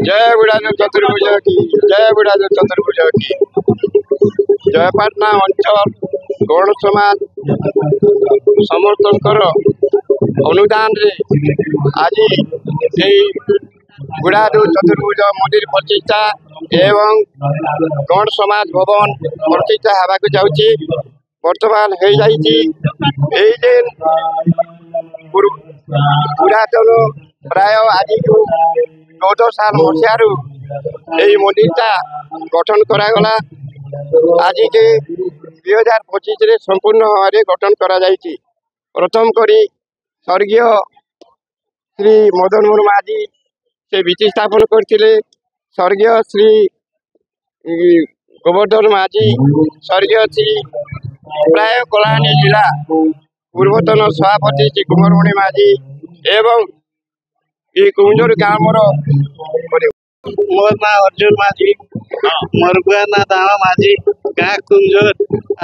जय बुढ़ादेव चतुर्भुज की जय बुढ़ादेव चतुर्भुज की जयपाटना अंचल गौड़ समाज समस्त अनुदान रे आज बुढ़ादेव चतुर्भुज मंदिर प्रतिष्ठा एवं गौड़ समाज भवन प्रतिष्ठा हवा जाऊँगी बर्तमान हो दिन पुरातन प्राय आज 14 साल मसीहारू यही मंदिरटा गठन करागला आज के 2025 संपूर्ण भाव में गठन करा प्रथम करी स्वर्गीय श्री मदन मोहन माझी से भित्ति स्थापन करते स्वर्गीय श्री गोवर्धन माझी स्वर्गीय श्री प्राय कलाहांडी जिला पूर्वतन सभापति श्री कुमारमणि माझी एवं ये कुंजर गाँव मोर ना अर्जुन माझी मोर बुआ ना दावा माझी गाँ कुंजर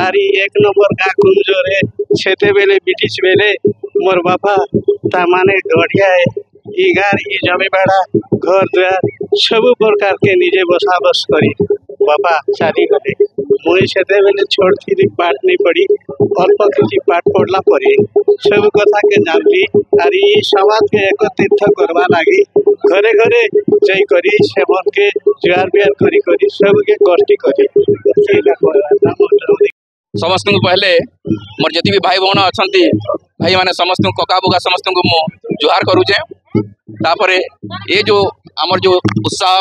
आरी 1 नंबर गाँ कुंजर है छेते बेले ब्रिटिश बेले मोर बापा तामाने गढ़िया है ई गार ई जमी बाड़ा घर द्वार सब प्रकार के निजे बसा बस करी बापा चाली गले मुई छेते बेले छोड़ थी पाठ नहीं पढ़ी अल्प किसी पाठ पढ़ला परे सब कथा के जानली आरी समाज के एक तीर्थ करवा लगी घरे घरे जय करी सेवन के जुआर बिहार करी करी सब के गोष्ठी करी समस्त पहले मोर जी भी भाई बहन अच्छा भाई मैंने समस्त कका बुका समस्त को मु जुहार करुचे तापर ये जो आमर जो उत्साह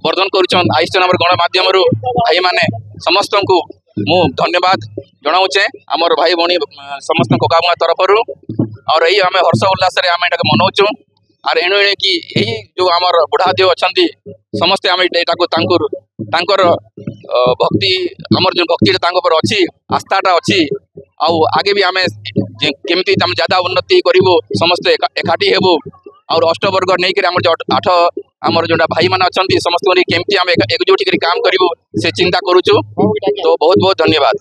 वर्धन कर गणमाध्यम भाई मैंने समस्त को मु धन्यवाद जनाऊे आमर भाई भौणी समस्त कका बुआ तरफ और यही आम हर्ष उल्लास आम ये मनाऊँ और एणु एणे कि यही जो आमर बुढ़ादेव अच्छा समस्ते आम तांकर भक्ति आमर जो भक्ति पर अच्छी आस्थाटा अच्छी आगे भी आम केमती ज्यादा उन्नति करूँ समस्ते एकाठी हेबू और अष्टवर्ग नहीं कर जो 8 आमर जो भाई मैंने अच्छा समस्त केमती आम एकजुट काम करूँ से चिंता करुचु तो बहुत बहुत धन्यवाद।